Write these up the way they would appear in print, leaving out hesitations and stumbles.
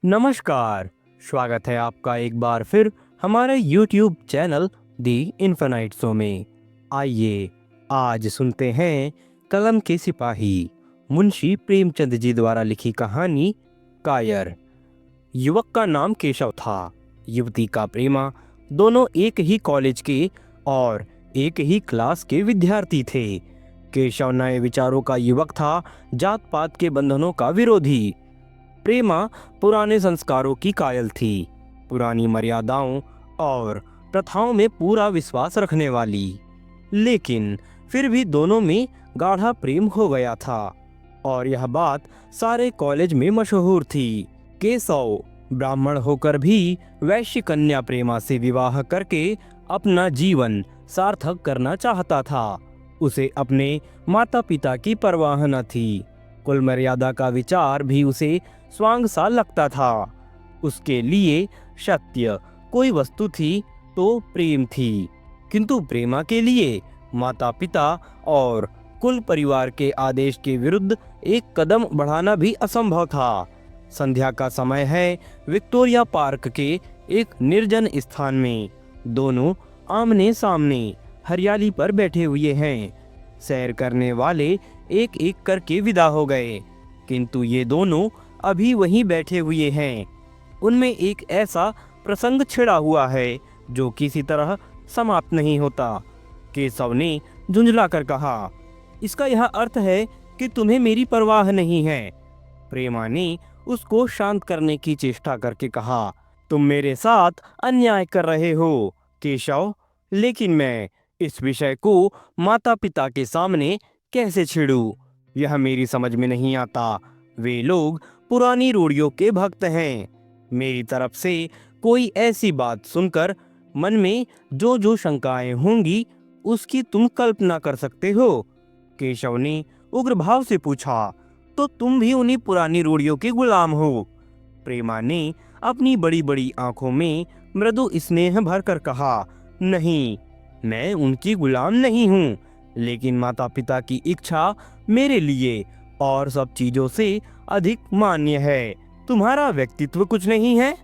नमस्कार। स्वागत है आपका एक बार फिर हमारे YouTube चैनल दी इन्फिनाइट शो में। आइए आज सुनते हैं कलम के सिपाही मुंशी प्रेमचंद जी द्वारा लिखी कहानी कायर। युवक का नाम केशव था, युवती का प्रेमा। दोनों एक ही कॉलेज के और एक ही क्लास के विद्यार्थी थे। केशव नए विचारों का युवक था, जात पात के बंधनों का विरोधी। प्रेमा पुराने संस्कारों की कायल थी, पुरानी मर्यादाओं और प्रथाओं में पूरा विश्वास रखने वाली। लेकिन फिर भी दोनों में गाढ़ा प्रेम हो गया था और यह बात सारे कॉलेज में मशहूर थी। केशव ब्राह्मण होकर भी वैश्य कन्या प्रेमा से विवाह करके अपना जीवन सार्थक करना चाहता था। उसे अपने माता पिता की परवाह न थी, कुल मर्यादा का विचार भी उसे स्वांग सा लगता था। उसके लिए सत्य कोई वस्तु थी तो प्रेम थी, किंतु प्रेमा के लिए माता पिता और कुल परिवार के आदेश के विरुद्ध एक कदम बढ़ाना भी असंभव था। संध्या का समय है। विक्टोरिया पार्क के एक निर्जन स्थान में दोनों आमने सामने हरियाली पर बैठे हुए हैं। सैर करने वाले एक एक करके विदा हो गए, किंतु ये दोनों अभी वहीं बैठे हुए हैं। उनमें एक ऐसा प्रसंग छिड़ा हुआ है जो किसी तरह समाप्त नहीं होता। केशव ने झुंझला कर कहा, इसका यह अर्थ है कि तुम्हें मेरी परवाह नहीं है। प्रेमा ने उसको शांत करने की चेष्टा करके कहा, तुम मेरे साथ अन्याय कर रहे हो केशव, लेकिन मैं इस विषय को माता पिता के सामने कैसे छेड़ूं, यह मेरी समझ में नहीं आता। वे लोग पुरानी रूढ़ियों के भक्त हैं। मेरी तरफ से कोई ऐसी बात सुनकर मन में जो जो शंकाएं होंगी उसकी तुम कल्पना कर सकते हो। केशव ने उग्र भाव से पूछा, तो तुम भी उन्हीं पुरानी रूढ़ियों के गुलाम हो? प्रेमा ने अपनी बड़ी बड़ी आंखों में मृदु स्नेह भरकर कहा, नहीं, मैं उनकी गुलाम नहीं हूँ, लेकिन माता पिता की इच्छा मेरे लिए और सब चीजों से अधिक मान्य है। तुम्हारा व्यक्तित्व कुछ नहीं है,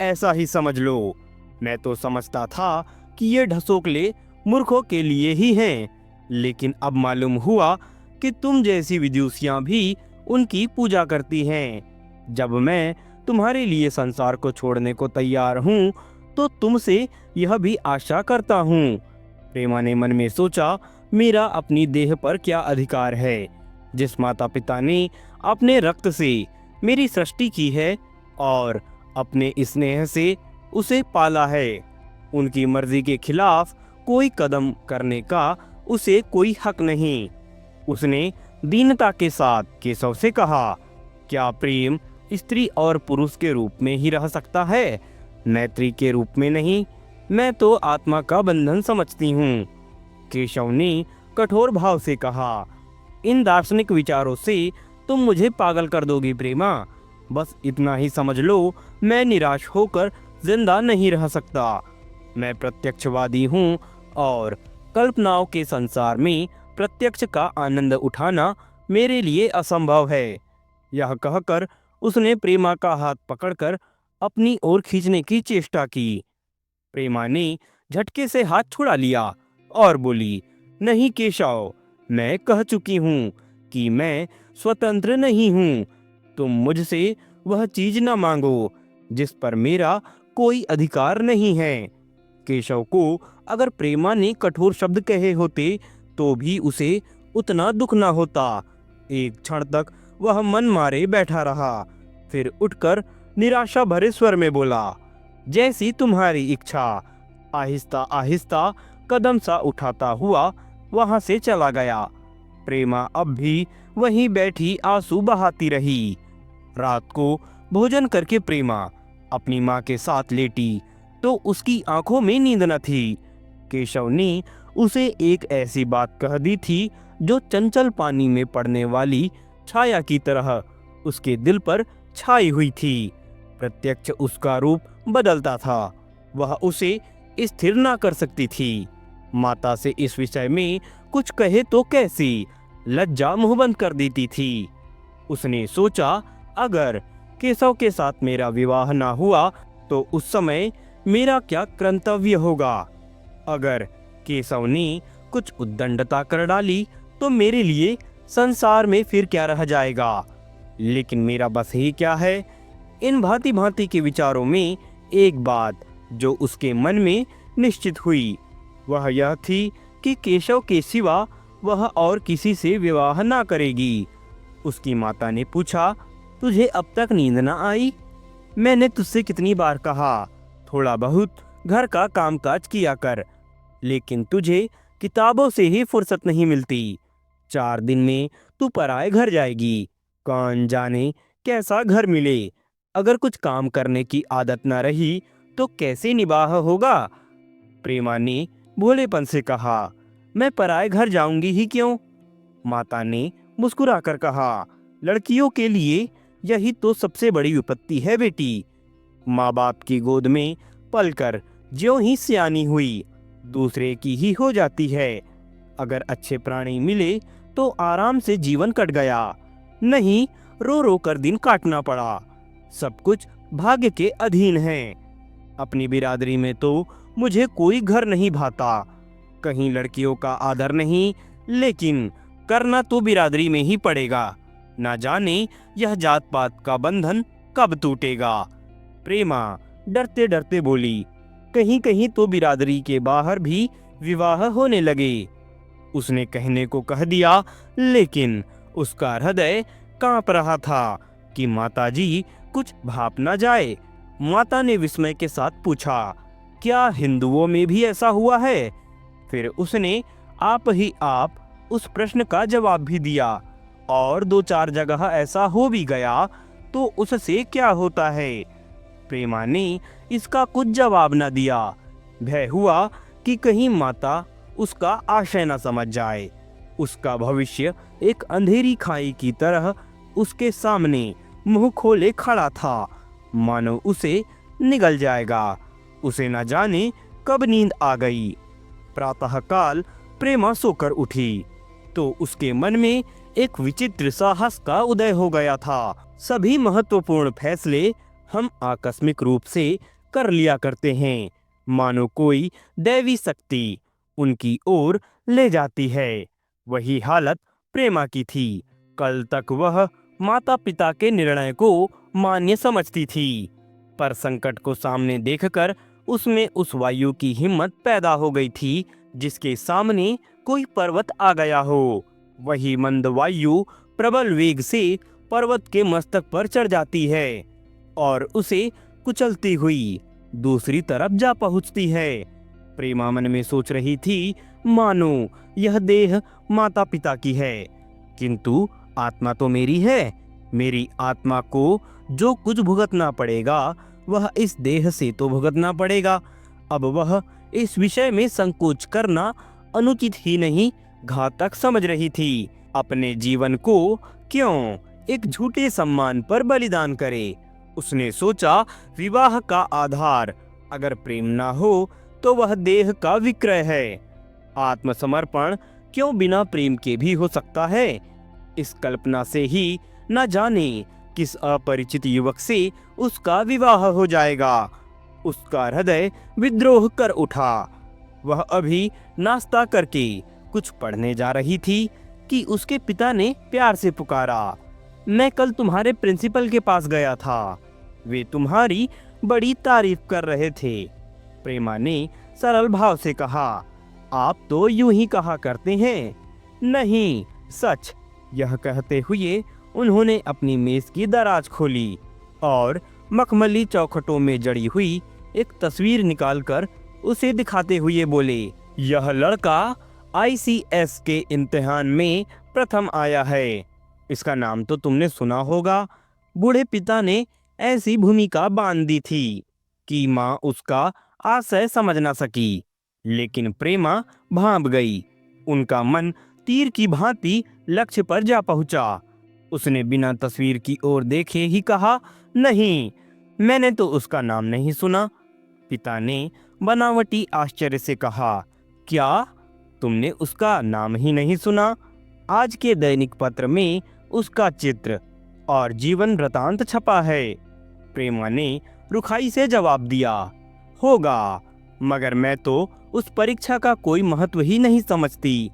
ऐसा ही समझ लो। मैं तो समझता था कि ये ढसोकले मूर्खों के लिए ही हैं, लेकिन अब मालूम हुआ कि तुम जैसी विदुषियां भी उनकी पूजा करती हैं। जब मैं तुम्हारे लिए संसार को छोड़ने को तैयार हूँ तो तुमसे यह भी आशा करता हूँ। प्रेमा ने मन में सोचा, मेरा अपनी देह पर क्या अधिकार है? जिस माता पिता ने अपने रक्त से मेरी सृष्टि की है और अपने स्नेह से उसे पाला है, उनकी मर्जी के खिलाफ कोई कदम करने का उसे कोई हक नहीं। उसने दीनता के साथ केशव से कहा, क्या प्रेम स्त्री और पुरुष के रूप में ही रह सकता है, मैत्री के रूप में नहीं? मैं तो आत्मा का बंधन समझती हूँ। केशव ने कठोर भाव से कहा, इन दार्शनिक विचारों से तुम मुझे पागल कर दोगी प्रेमा। बस इतना ही समझ लो, मैं निराश होकर जिंदा नहीं रह सकता। मैं प्रत्यक्षवादी हूँ और कल्पनाओं के संसार में प्रत्यक्ष का आनंद उठाना मेरे लिए असंभव है। यह कहकर उसने प्रेमा का हाथ पकड़कर अपनी ओर खींचने की चेष्टा की। प्रेमा ने झटके से हाथ छुड़ा लिया और बोली, नहीं केशव, मैं कह चुकी हूँ कि मैं स्वतंत्र नहीं हूँ। तुम मुझसे वह चीज न मांगो जिस पर मेरा कोई अधिकार नहीं है। केशव को अगर प्रेमा ने कठोर शब्द कहे होते तो भी उसे उतना दुख न होता। एक क्षण तक वह मन मारे बैठा रहा, फिर उठकर निराशा भरे स्वर में बोला, जैसी तुम्हारी इच्छा। आहिस्ता आहिस्ता कदम सा उठाता हुआ वहां से चला गया। प्रेमा अब भी वहीं बैठी आंसू बहाती रही। रात को भोजन करके प्रेमा अपनी माँ के साथ लेटी तो उसकी आंखों में नींद न थी। केशव ने उसे एक ऐसी बात कह दी थी जो चंचल पानी में पड़ने वाली छाया की तरह उसके दिल पर छाई हुई थी। प्रत्यक्ष उसका रूप बदलता था, वह उसे स्थिर ना कर सकती थी। माता से इस विषय में कुछ कहे तो कैसी, लज्जा मुंह बंद कर देती थी। उसने सोचा, अगर केशव के साथ मेरा विवाह ना हुआ तो उस समय मेरा क्या कर्तव्य होगा। अगर केशव ने कुछ उद्दंडता कर डाली तो मेरे लिए संसार में फिर क्या रह जाएगा। लेकिन मेरा बस ही क्या है। इन भांति भांति के विचारों में एक बात जो उसके मन में निश्चित हुई वह यह थी कि केशव के सिवा वह और किसी से विवाह ना करेगी। उसकी माता ने पूछा, तुझे अब तक नींद ना आई? मैंने तुझसे कितनी बार कहा थोड़ा बहुत घर का कामकाज किया कर, लेकिन तुझे किताबों से ही फुर्सत नहीं मिलती। 4 दिन में तू पराए घर जाएगी। कौन जाने कैसा घर मिले। अगर कुछ काम करने की आदत न रही तो कैसे निबाह होगा। प्रेमा ने भोलेपन से कहा, मैं पराए घर जाऊंगी ही क्यों। माता ने मुस्कुराकर कहा, लड़कियों के लिए यही तो सबसे बड़ी विपत्ति है बेटी। माँ बाप की गोद में पलकर ज्यों ही सियानी हुई दूसरे की ही हो जाती है। अगर अच्छे प्राणी मिले तो आराम से जीवन कट गया, नहीं रो रो कर दिन काटना पड़ा। सब कुछ भाग्य के अधीन है। अपनी बिरादरी में तो मुझे कोई घर नहीं भाता। कहीं लड़कियों का आदर नहीं, लेकिन करना तो बिरादरी में ही पड़ेगा। ना जाने यह जात पात का बंधन कब टूटेगा। प्रेमा डरते डरते बोली, कहीं कहीं तो बिरादरी के बाहर भी विवाह होने लगे। उसने कहने को कह दिया, लेकिन उसका हृदय कांप रहा था कि माताजी कुछ भाप ना जाए। माता ने विस्मय के साथ पूछा, क्या हिंदुओं में भी ऐसा हुआ है? फिर उसने आप उस प्रश्न का जवाब भी दिया, और 2-4 जगह ऐसा हो भी गया तो उससे क्या होता है। प्रेमा ने इसका कुछ जवाब न दिया। भय हुआ कि कहीं माता उसका आशय न समझ जाए। उसका भविष्य एक अंधेरी खाई की तरह उसके सामने मुंह खोले खड़ा था, मानो उसे निगल जाएगा। उसे न जाने कब नींद आ गई। प्रातःकाल प्रेमा सोकर उठी तो उसके मन में एक विचित्र साहस का उदय हो गया था। सभी महत्वपूर्ण फैसले हम आकस्मिक रूप से कर लिया करते हैं, मानो कोई दैवी शक्ति उनकी ओर ले जाती है। वही हालत प्रेमा की थी। कल तक वह माता पिता के निर्णय को मान्य समझती थी, पर संकट को सामने देखकर उसमें उस वायु की हिम्मत पैदा हो गई थी जिसके सामने कोई पर्वत आ गया हो। वही मंद वायु प्रबल वेग से पर्वत के मस्तक पर चढ़ जाती है और उसे कुचलती हुई दूसरी तरफ जा पहुंचती है। प्रेमा मन में सोच रही थी, मानो यह देह माता पिता की है, किंतु आत्मा तो मेरी है। मेरी आत्मा को जो कुछ भुगतना पड़ेगा वह इस देह से तो भुगतना पड़ेगा। अब वह इस विषय में संकोच करना अनुचित ही नहीं, घातक समझ रही थी। अपने जीवन को क्यों एक झूठे सम्मान पर बलिदान करे। उसने सोचा, विवाह का आधार अगर प्रेम ना हो तो वह देह का विक्रय है। आत्मसमर्पण क्यों बिना प्रेम के भी हो सकता है। इस कल्पना से ही न जाने किस अपरिचित युवक से उसका विवाह हो जाएगा। उसका हृदय विद्रोह कर उठा। वह अभी नाश्ता करके कुछ पढ़ने जा रही थी कि उसके पिता ने प्यार से पुकारा, मैं कल तुम्हारे प्रिंसिपल के पास गया था, वे तुम्हारी बड़ी तारीफ कर रहे थे। प्रेमा ने सरल भाव से कहा, आप तो यूं ही कहा करते हैं। नहीं, सच। यह कहते हुए उन्होंने अपनी मेज की दराज खोली और मखमली चौखटों में जड़ी हुई एक तस्वीर निकालकर उसे दिखाते हुए बोले, यह लड़का ICS के इम्तिहान में प्रथम आया है। इसका नाम तो तुमने सुना होगा। बूढ़े पिता ने ऐसी भूमिका बांध दी थी कि माँ उसका आशय समझ ना सकी, लेकिन प्रेमा भांप गई। उनका मन तीर की भांति लक्ष्य पर जा पहुंचा। उसने बिना तस्वीर की ओर देखे ही कहा, नहीं, मैंने तो उसका नाम नहीं सुना। पिता ने बनावटी आश्चर्य से कहा, क्या तुमने उसका नाम ही नहीं सुना? आज के दैनिक पत्र में उसका चित्र और जीवन वृतांत छपा है। प्रेमा ने रुखाई से जवाब दिया, होगा, मगर मैं तो उस परीक्षा का कोई महत्व ही नहीं समझती।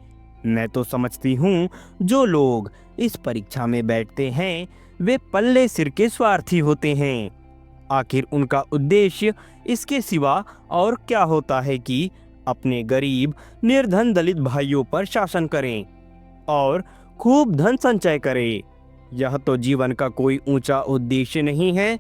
मैं तो समझती हूँ जो लोग इस परीक्षा में बैठते हैं वे पल्ले सिर के स्वार्थी होते हैं। आखिर उनका उद्देश्य इसके सिवा और क्या होता है कि अपने गरीब निर्धन दलित भाइयों पर शासन करें और खूब धन संचय करें। यह तो जीवन का कोई ऊंचा उद्देश्य नहीं है।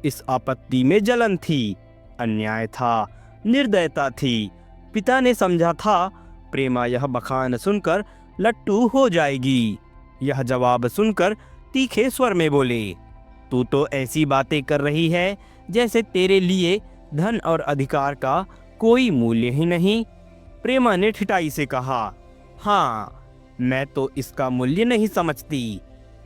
इस आपत्ति में जलन थी, अन्याय था, निर्दयता थी। पिता ने समझा था प्रेमा यह बखान सुनकर लट्टू हो जाएगी। यह जवाब सुनकर तीखे स्वर में बोले, तू तो ऐसी बातें कर रही है जैसे तेरे लिए धन और अधिकार का कोई मूल्य ही नहीं। प्रेमा ने ठिठाई से कहा, हाँ, मैं तो इसका मूल्य नहीं समझती।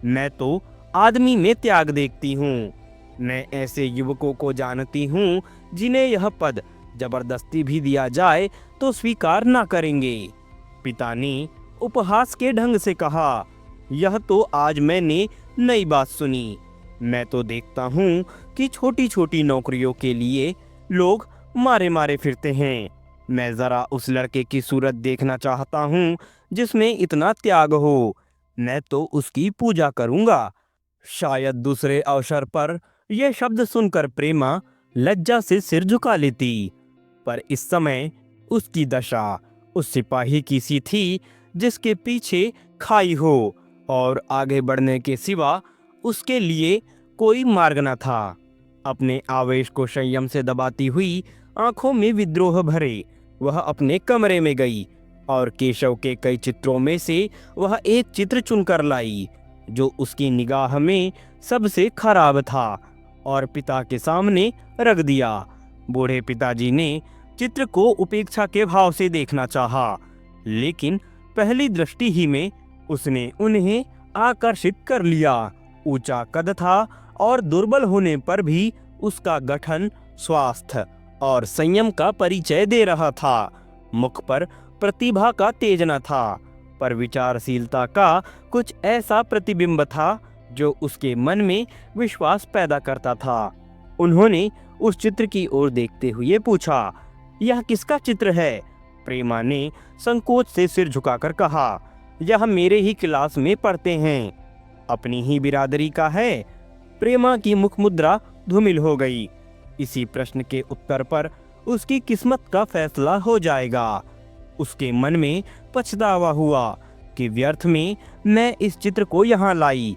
मैं तो आदमी में त्याग देखती हूँ। मैं ऐसे युवकों को जानती हूँ जिन्हें यह पद जबरदस्ती भी दिया जाए तो स्वीकार ना करेंगे। पिता ने उपहास के ढंग से कहा, यह तो आज मैंने नई बात सुनी। मैं तो देखता हूँ कि छोटी छोटी नौकरियों के लिए लोग मारे मारे फिरते हैं। मैं जरा उस लड़के की सूरत देखना चाहता हूँ जिसमें इतना त्याग हो। मैं तो उसकी पूजा करूँगा। शायद दूसरे अवसर पर यह शब्द सुनकर प्रेमा लज्जा से सिर झुका लेती, पर इस समय उसकी दशा उस सिपाही की सी थी जिसके पीछे खाई हो और आगे बढ़ने के सिवा उसके लिए कोई मार्ग न था। अपने आवेश को संयम से दबाती हुई, आंखों में विद्रोह भरे, वह अपने कमरे में गई और केशव के कई चित्रों में से वह एक चित्र चुनकर लाई जो उसकी निगाह में सबसे खराब था और पिता के सामने रख दिया। बूढ़े पिताजी ने चित्र को उपेक्षा के भाव से देखना चाहा, लेकिन पहली दृष्टि ही में उसने उन्हें आकर्षित कर लिया। ऊंचा कद था और दुर्बल होने पर भी उसका गठन स्वास्थ्य और संयम का परिचय दे रहा था। मुख पर प्रतिभा का तेज न था, पर विचारशीलता का कुछ ऐसा प्रतिबिंब था जो उसके मन में विश्वास पैदा करता था। उन्होंने उस चित्र की ओर देखते हुए पूछा, यह किसका चित्र है? प्रेमा ने संकोच से सिर झुकाकर कहा, यह मेरे ही क्लास में पढ़ते हैं। अपनी ही बिरादरी का है? प्रेमा की मुख मुद्रा धूमिल हो गई। इसी प्रश्न के उत्तर पर उसकी किस्मत का फैसला हो जाएगा। उसके मन में पछतावा हुआ कि व्यर्थ में मैं इस चित्र को यहाँ लाई।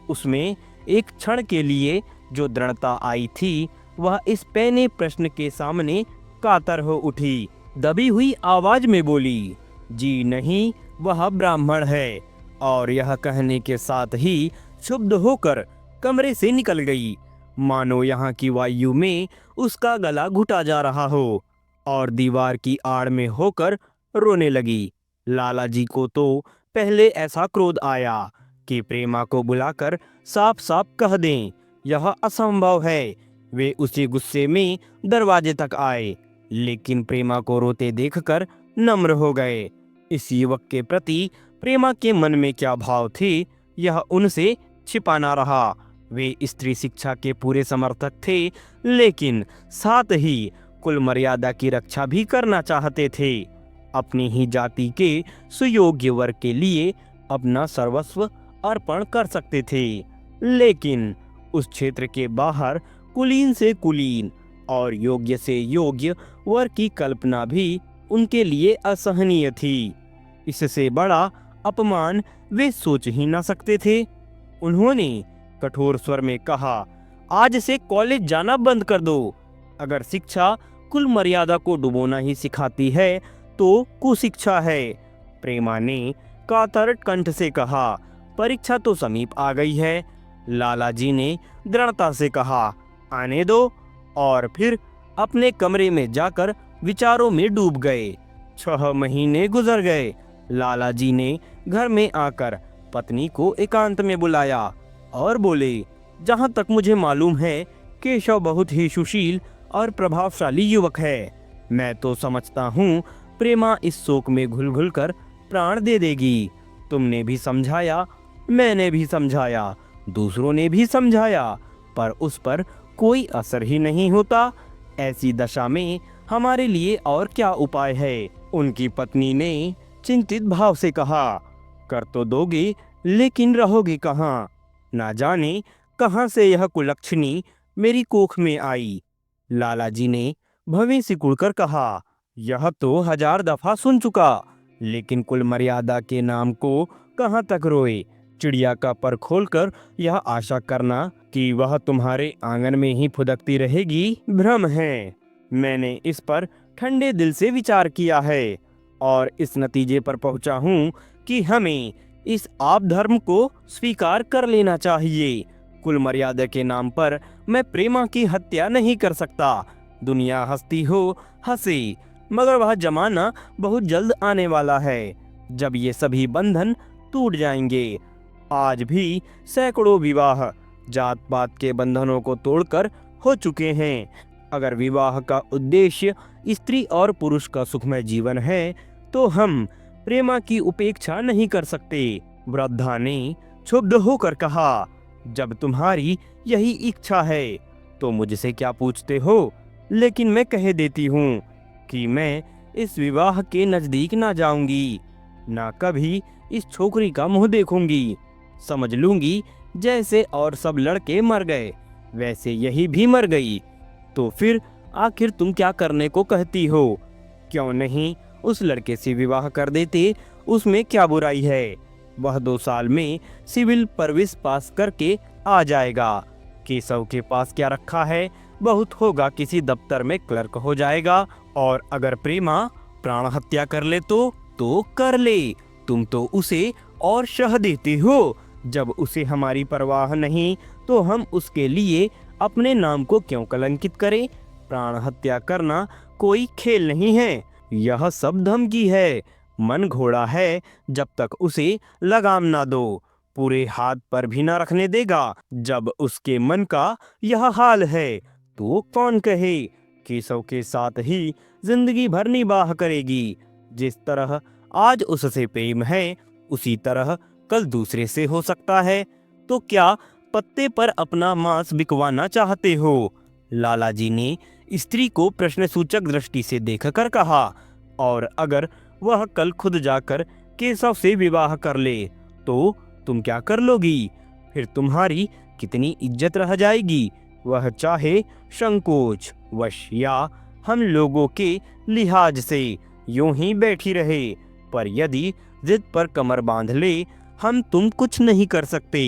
उसमें एक क्षण के लिए जो दृढ़ता आई थी वह इस पैने प्रश्न के सामने कातर हो उठी। दबी हुई आवाज में बोली, जी नहीं, वह ब्राह्मण है। और यह कहने के साथ ही क्षुब्ध होकर कमरे से निकल गई, मानो यहाँ की वायु में उसका गला घुटा जा रहा हो, और दीवार की आड़ में होकर रोने लगी। लाला जी को तो पहले ऐसा क्रोध आया कि प्रेमा को बुलाकर साफ साफ कह दें, यह असंभव है। वे उसी गुस्से में दरवाजे तक आए, लेकिन प्रेमा को रोते देखकर नम्र हो गए। इस युवक के प्रति प्रेमा के मन में क्या भाव थे यह उनसे छिपा ना रहा। वे स्त्री शिक्षा के पूरे समर्थक थे, लेकिन साथ ही कुल मर्यादा की रक्षा भी करना चाहते थे। अपनी ही जाति के सुयोग्य वर्ग के लिए अपना सर्वस्व अर्पण कर सकते थे, लेकिन उस क्षेत्र के बाहर कुलीन से कुलीन और योग्य से योग्य वर्ग की कल्पना भी उनके लिए असहनीय थी। इससे बड़ा अपमान वे सोच ही ना सकते थे। उन्होंने कठोर स्वर में कहा, आज से कॉलेज जाना बंद कर दो। अगर शिक्षा कुल मर्यादा को डुबोना ही सिखाती है तो कुशिक्षा है। प्रेमा ने कातर कंठ से कहा, परीक्षा तो समीप आ गई है। लाला जी ने दृढ़ता से कहा, आने दो, और फिर अपने कमरे में जाकर विचारों में डूब गए। 6 महीने गुजर गए। लाला जी ने घर में आकर पत्नी को एकांत में बुलाया और बोले, जहाँ तक मुझे मालूम है केशव बहुत ही सुशील और प्रभावशाली युवक है। मैं तो समझता हूँ प्रेमा इस शोक में घुल घुल कर प्राण दे देगी। तुमने भी समझाया, मैंने भी समझाया, दूसरों ने भी समझाया, पर उस पर कोई असर ही नहीं होता। ऐसी दशा में हमारे लिए और क्या उपाय है? उनकी पत्नी ने चिंतित भाव से कहा, कर तो दोगे, लेकिन रहोगे कहाँ? ना जाने कहाँ से यह कुलक्षणी मेरी कोख में आई। लाला जी ने भवें सिकुड़कर कहा, यह तो 1000 दफा सुन चुका, लेकिन कुल मर्यादा के नाम को कहाँ तक रोए। चिड़िया का पर खोलकर यह आशा करना कि वह तुम्हारे आंगन में ही फुदकती रहेगी भ्रम है। मैंने इस पर ठंडे दिल से विचार किया है और इस नतीजे पर पहुंचा हूं कि हमें इस आप धर्म को स्वीकार कर लेना चाहिए। कुल मर्यादा के नाम पर मैं प्रेमा की हत्या नहीं कर सकता। दुनिया हंसती हो हंसे, मगर वह जमाना बहुत जल्द आने वाला है जब ये सभी बंधन टूट जाएंगे। आज भी सैकड़ों विवाह जात पात के बंधनों को तोड़कर हो चुके हैं। अगर विवाह का उद्देश्य स्त्री और पुरुष का सुखमय जीवन है तो हम प्रेमा की उपेक्षा नहीं कर सकते। वृद्धा ने क्षुब्ध होकर कहा, जब तुम्हारी यही इच्छा है तो मुझसे क्या पूछते हो? लेकिन मैं कह देती हूँ कि मैं इस विवाह के नजदीक ना जाऊंगी, ना कभी इस छोकरी का मुंह देखूंगी। समझ लूंगी जैसे और सब लड़के मर गए वैसे यही भी मर गई। तो फिर आखिर तुम क्या करने को कहती हो? क्यों नहीं उस लड़के से विवाह कर देते? उसमें क्या बुराई है? वह 2 साल में सिविल सर्विस पास करके आ जाएगा। केशव के पास क्या रखा है? बहुत होगा किसी दफ्तर में क्लर्क हो जाएगा। और अगर प्रेमा प्राण हत्या कर ले तो कर ले। तुम तो उसे और शह देती हो। जब उसे हमारी परवाह नहीं तो हम उसके लिए अपने नाम को क्यों कलंकित करें? प्राण हत्या करना कोई खेल नहीं है, यह सब धमकी है। मन घोड़ा है, जब तक उसे लगाम ना दो पूरे हाथ पर भी ना रखने देगा। जब उसके मन का यह हाल है तो कौन कहे केशव के साथ ही जिंदगी भर निबाह करेगी। जिस तरह आज उससे प्रेम है उसी तरह कल दूसरे से हो सकता है। तो क्या पत्ते पर अपना मांस बिकवाना चाहते हो? लाला जी ने स्त्री को प्रश्नसूचक दृष्टि से देखकर कहा, और अगर वह कल खुद जाकर केशव से विवाह कर ले तो तुम क्या कर लोगी? फिर तुम्हारी कितनी इज्जत रह जाएगी? वह चाहे संकोच वश या हम लोगों के लिहाज से यूं ही बैठी रहे, पर यदि जिद पर कमर बांध ले हम तुम कुछ नहीं कर सकते।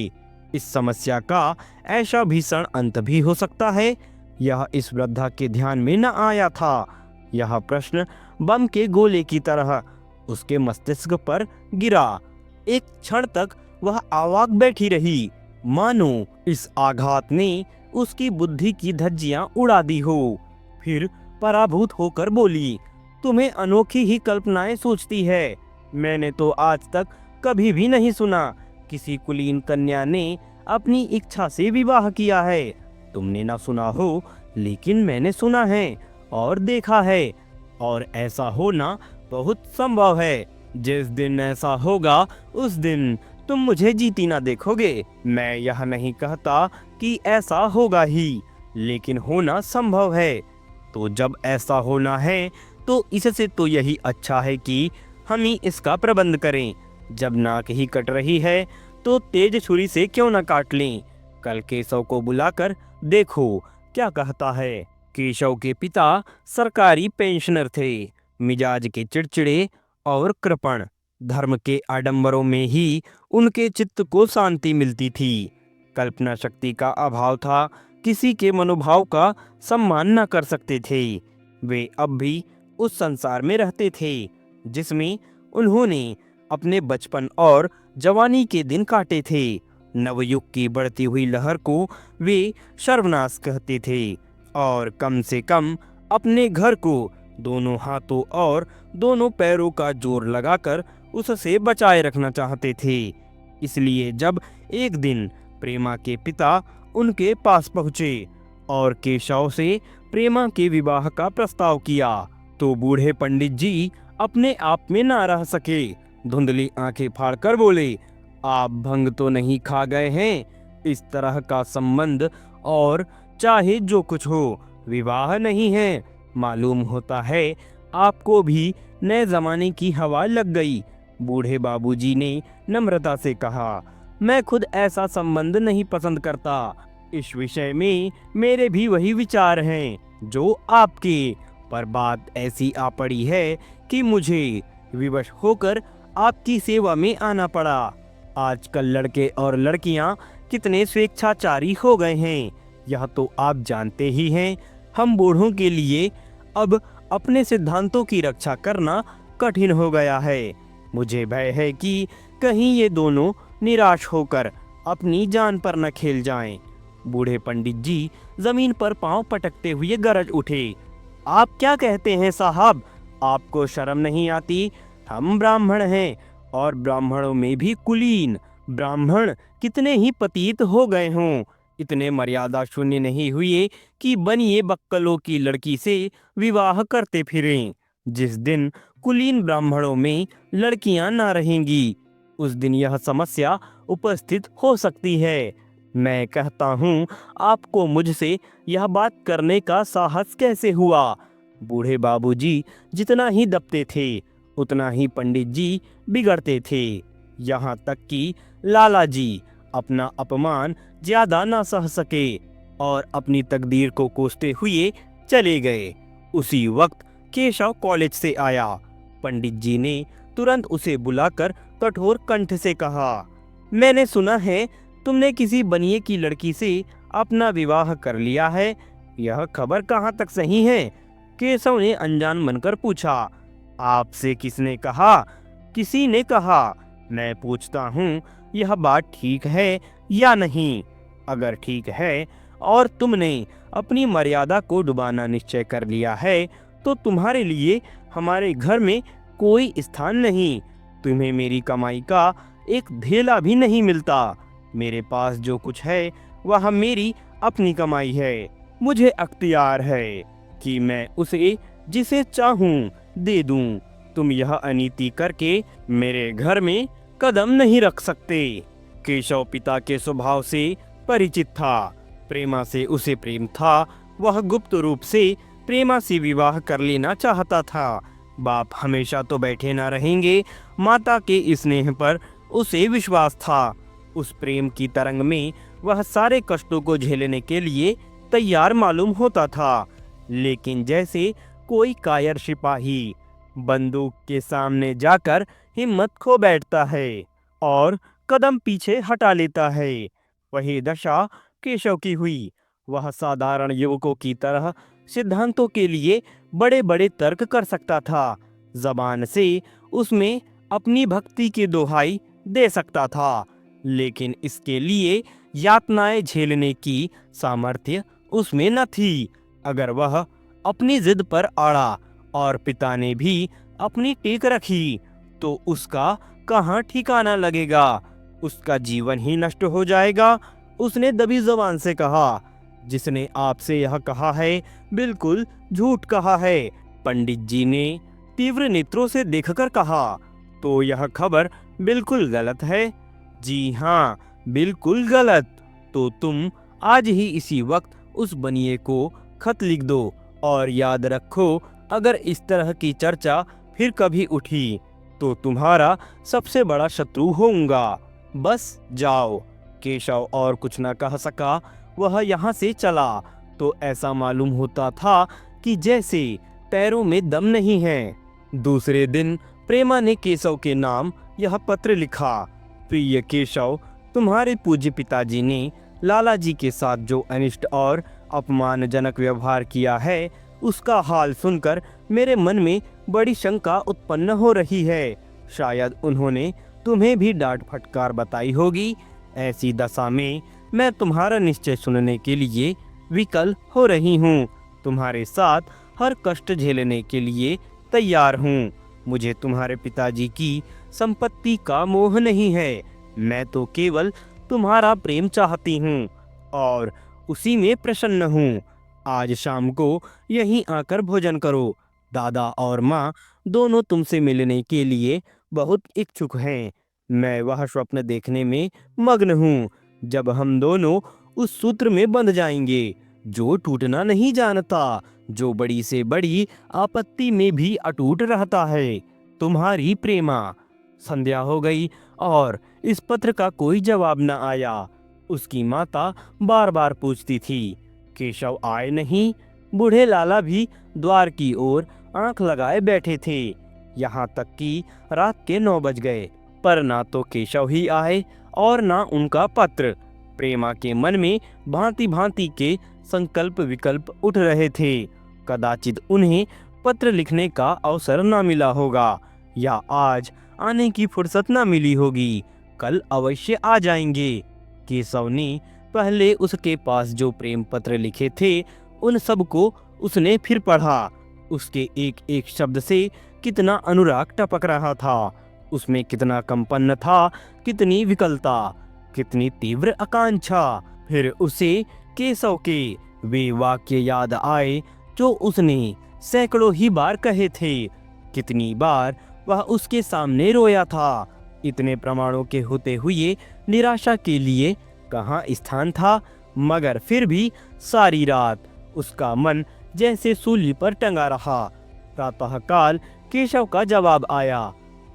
इस समस्या का ऐसा भीषण अंत भी हो सकता है। यह इस वृद्धा के ध्यान में न आया था। यह प्रश्न बम के गोले की तरह उसके मस्तिष्क पर गिरा। एक क्षण तक वह अवाक बैठी रही, मानो इस आघात ने उसकी बुद्धि की धज्जियां उड़ा दी हो। फिर पराभूत होकर बोली, तुम्हें अनोखी ही कल्पनाएं सोचती है। मैंने तो आज तक कभी भी नहीं सुना किसी कुलीन कन्या ने अपनी इच्छा से विवाह किया है। तुमने ना सुना हो, लेकिन मैंने सुना है और देखा है, और ऐसा होना बहुत संभव है। जिस दिन ऐसा होगा उस दिन तुम मुझे जीती ना देखोगे। मैं यह नहीं कहता कि ऐसा होगा ही, लेकिन होना संभव है। तो जब ऐसा होना है तो इससे तो यही अच्छा है कि हम ही इसका प्रबंध करें। जब नाक ही कट रही है तो तेज छुरी से क्यों न काट लें। कल केशव को बुलाकर देखो क्या कहता है। केशव के पिता सरकारी पेंशनर थे, मिजाज के चिड़चिड़े और कृपण। धर्म के आडंबरों में ही उनके चित्त को शांति मिलती थी। कल्पना शक्ति का अभाव था, किसी के मनोभाव का सम्मान न कर सकते थे। वे अब भी उस संसार में रहते थे जिसमें उन्होंने अपने बचपन और जवानी के दिन काटे थे। नवयुग की बढ़ती हुई लहर को वे सर्वनाश कहते थे, और कम से कम अपने घर को दोनों हाथों और दोनों पैरों का जोर लगाकर उससे बचाए रखना चाहते थे। इसलिए जब एक दिन प्रेमा के पिता उनके पास पहुँचे और केशव से प्रेमा के विवाह का प्रस्ताव किया, तो बूढ़े पंडित जी अपने आप में ना रह सके। धुंधली आंखें फाड़कर बोले, आप भंग तो नहीं खा गए हैं? इस तरह का संबंध और चाहे जो कुछ हो विवाह नहीं है। मालूम होता है आपको भी नए जमाने की हवा लग गई। बूढ़े बाबूजी ने नम्रता से कहा, मैं खुद ऐसा संबंध नहीं पसंद करता। इस विषय में मेरे भी वही विचार हैं जो आपके, पर बात ऐसी आ पड़ी है कि मुझे विवश होकर आपकी सेवा में आना पड़ा। आजकल लड़के और लड़कियां कितने स्वेच्छाचारी हो गए हैं, यह तो आप जानते ही हैं। हम बूढ़ों के लिए अब अपने सिद्धांतों की रक्षा करना कठिन हो गया है। मुझे भय है कि कहीं ये दोनों निराश होकर अपनी जान पर न खेल जाएं। बूढ़े पंडित जी जमीन पर पांव पटकते हुए गरज उठे, आप क्या कहते हैं साहब? आपको शर्म नहीं आती? हम ब्राह्मण हैं और ब्राह्मणों में भी कुलीन। ब्राह्मण कितने ही पतित हो गए हों, इतने मर्यादा शून्य नहीं हुए कि बनिए बक्कलों की लड़की से विवाह करते फिरें। जिस दिन कुलीन ब्राह्मणों में लड़कियां ना रहेंगी, उस दिन यह समस्या उपस्थित हो सकती है। मैं कहता हूँ, आपको मुझसे यह बात करने का साहस कैसे हुआ? बूढ़े बाबूजी जितना ही दबते थे उतना ही पंडित जी बिगड़ते थे। यहाँ तक कि लाला जी अपना अपमान ज्यादा ना सह सके और अपनी तकदीर को कोसते हुए चले गए। उसी वक्त केशव कॉलेज से आया। पंडित जी ने तुरंत उसे बुलाकर कठोर कंठ से कहा, मैंने सुना है तुमने किसी बनिए की लड़की से अपना विवाह कर लिया है। यह खबर कहाँ तक सही है? केशव ने अनजान बनकर पूछा। आपसे किसने कहा? किसी ने कहा। मैं पूछता हूँ, यह बात ठीक है या नहीं? अगर ठीक है और तुमने अपनी मर्यादा को डुबाना निश्चय कर लिया है, तो तुम्हारे लिए हमारे घर में कोई स्थान नहीं। तुम्हें मेरी कमाई का एक धेला भी नहीं मिलता। मेरे पास जो कुछ है वह मेरी अपनी कमाई है। मुझे अख्तियार है कि मैं उसे जिसे चाहूं दे दूं। तुम यह अनीति करके मेरे घर में कदम नहीं रख सकते। केशव पिता के स्वभाव से परिचित था। प्रेमा से उसे प्रेम था। वह गुप्त रूप से प्रेमा से विवाह कर लेना चाहता था। बाप हमेशा तो बैठे ना रहेंगे। माता के स्नेह पर उसे विश्वास था। उस प्रेम की तरंग में वह सारे कष्टों को झेलने के लिए तैयार मालूम होता था। लेकिन जैसे कोई कायर सिपाही बंदूक के सामने जाकर हिम्मत खो बैठता है और कदम पीछे हटा लेता है, वही दशा केशव की हुई। वह साधारण युवकों की तरह सिद्धांतों के लिए बड़े बड़े तर्क कर सकता था। जबान से उसमें अपनी भक्ति की दोहाई दे सकता था, लेकिन इसके लिए यातनाएं झेलने की सामर्थ्य उसमें न थी। अगर वह अपनी जिद पर अड़ा और पिता ने भी अपनी टेक रखी, तो उसका कहाँ ठिकाना लगेगा? उसका जीवन ही नष्ट हो जाएगा। उसने दबी जबान से कहा, जिसने आपसे यह कहा है बिल्कुल झूठ कहा है। पंडित जी ने तीव्र नेत्रों से देखकर कहा, तो यह खबर बिल्कुल गलत है। जी हाँ, बिल्कुल गलत। तो तुम आज ही इसी वक्त उस बनिए को खत लिख दो और याद रखो, अगर इस तरह की चर्चा फिर कभी उठी तो तुम्हारा सबसे बड़ा शत्रु होऊंगा। बस जाओ। केशव और कुछ न कह सका। वह यहाँ से चला तो ऐसा मालूम होता था कि जैसे पैरों में दम नहीं है। दूसरे दिन प्रेमा ने केशव के नाम यह पत्र लिखा, प्रिय केशव, तुम्हारे पूज्य पिताजी ने लाला जी के साथ जो अनिष्ट और अपमानजनक व्यवहार किया है, उसका हाल सुनकर मेरे मन में बड़ी शंका उत्पन्न हो रही है। शायद उन्होंने तुम्हें भी डांट फटकार बताई होगी। ऐसी दशा में मैं तुम्हारा निश्चय सुनने के लिए विकल हो रही हूँ। तुम्हारे साथ हर कष्ट झेलने के लिए तैयार हूँ। मुझे तुम्हारे पिताजी की संपत्ति का मोह नहीं है। मैं तो केवल तुम्हारा प्रेम चाहती हूँ और उसी में प्रसन्न हूँ। आज शाम को यहीं आकर भोजन करो। दादा और माँ दोनों तुमसे मिलने के लिए बहुत इच्छुक हैं। मैं वह स्वप्न देखने में मग्न हूँ जब हम दोनों उस सूत्र में बंध जाएंगे जो टूटना नहीं जानता, जो बड़ी से बड़ी आपत्ति में भी अटूट रहता है। तुम्हारी प्रेमा। संध्या हो गई और इस पत्र का कोई जवाब न आया। उसकी माता बार बार पूछती थी, केशव आए नहीं? बूढ़े लाला भी द्वार की ओर आंख लगाए बैठे थे। यहाँ तक कि रात के 9 बज गए, पर ना तो केशव ही आए और ना उनका पत्र। प्रेमा के मन में भांति भांति के संकल्प विकल्प उठ रहे थे। कदाचित उन्हें पत्र लिखने का अवसर न मिला होगा, या आज आने की फुर्सत न मिली होगी। कल अवश्य आ जाएंगे। केशव ने पहले उसके पास जो प्रेम पत्र लिखे थे, उन सब को उसने फिर पढ़ा। उसके एक एक शब्द से कितना अनुराग टपक रहा था। उसमें कितना कंपन था, कितनी विकलता, कितनी तीव्र आकांक्षा। फिर उसे केशव के वे वाक्य याद आए जो उसने सैकड़ों ही बार कहे थे। कितनी बार वह उसके सामने रोया था। इतने प्रमाणों के होते हुए निराशा के लिए कहाँ स्थान था। मगर फिर भी सारी रात उसका मन जैसे सूली पर टंगा रहा। प्रातःकाल केशव का जवाब आया।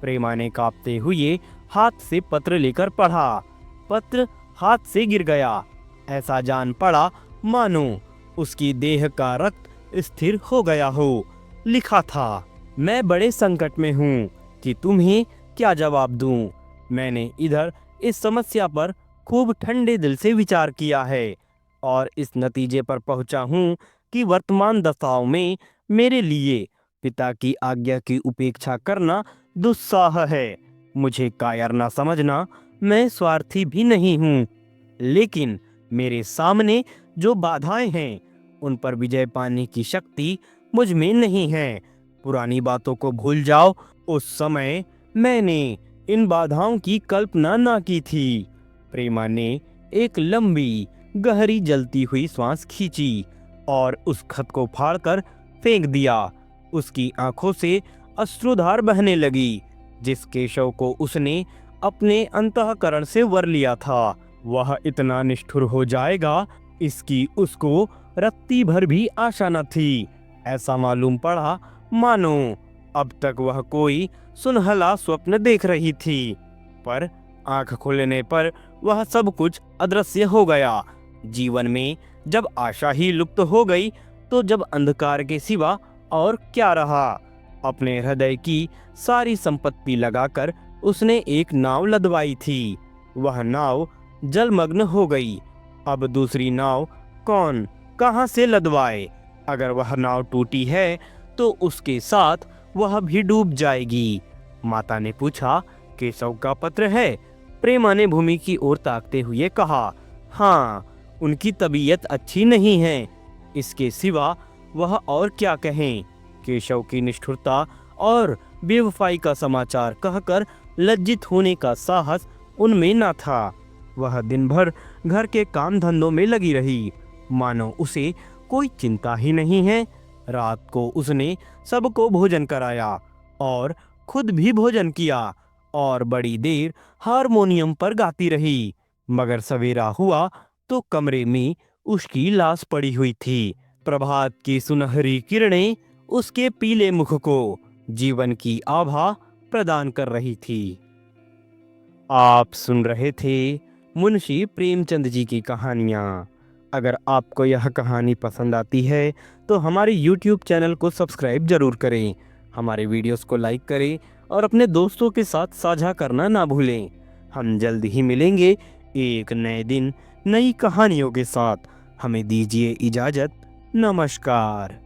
प्रेमा ने कांपते हुए हाथ से पत्र लेकर पढ़ा। पत्र हाथ से गिर गया। ऐसा जान पड़ा मानो उसकी देह का रक्त स्थिर हो गया हो। लिखा था, मैं बड़े संकट में हूँ कि तुम्हें क्या जवाब दूं। मैंने इधर इस समस्या पर खूब ठंडे दिल से विचार किया है और इस नतीजे पर पहुंचा हूँ कि वर्तमान दशाओं में मेरे लिए पिता की आज्ञा की उपेक्षा करना दुस्साह है। मुझे कायर ना समझना, मैं स्वार्थी भी नहीं हूँ, लेकिन मेरे सामने जो बाधाएं हैं उन पर विजय पाने की शक्ति मुझ में नहीं है। पुरानी बातों को भूल जाओ। उस समय मैंने इन बाधाओं की कल्पना ना की थी। प्रेमा ने एक लंबी गहरी जलती हुई सांस खींची और उस खत को फाड़कर फेंक दिया। उसकी आंखों से अश्रुधार बहने लगी। जिस केशव को उसने अपने अंतःकरण से वर लिया था, वह इतना निष्ठुर हो जाएगा, इसकी उसको रत्ती भर भी आशा न थी। ऐसा मालूम पड़ा मानो अब तक वह कोई सुनहला स्वप्न देख रही थी, पर आंख खुलने पर वह सब कुछ अदृश्य हो गया। जीवन में जब आशा ही लुप्त हो गई, तो जब अंधकार के सिवा और क्या रहा। अपने हृदय की सारी संपत्ति लगाकर उसने एक नाव लदवाई थी। वह नाव जलमग्न हो गई। अब दूसरी नाव कौन कहां से लदवाए। अगर वह नाव टूटी है तो उसके साथ वह भी डूब जाएगी। माता ने पूछा, केशव का पत्र है? प्रेमा ने भूमि की ओर ताकते हुए कहा, हाँ, उनकी तबीयत अच्छी नहीं है। इसके सिवा वह और क्या कहें। केशव की निष्ठुरता और बेवफाई का समाचार कहकर लज्जित होने का साहस उनमें न था। वह दिन भर घर के काम धंधों में लगी रही, मानो उसे कोई चिंता ही नहीं है। रात को उसने सबको भोजन कराया और खुद भी भोजन किया और बड़ी देर हारमोनियम पर गाती रही। मगर सवेरा हुआ तो कमरे में उसकी लाश पड़ी हुई थी। प्रभात की सुनहरी किरणें उसके पीले मुख को जीवन की आभा प्रदान कर रही थी। आप सुन रहे थे मुंशी प्रेमचंद जी की कहानियाँ। अगर आपको यह कहानी पसंद आती है तो हमारे YouTube चैनल को सब्सक्राइब जरूर करें, हमारे वीडियोस को लाइक करें और अपने दोस्तों के साथ साझा करना ना भूलें। हम जल्द ही मिलेंगे एक नए दिन नई कहानियों के साथ। हमें दीजिए इजाज़त। नमस्कार।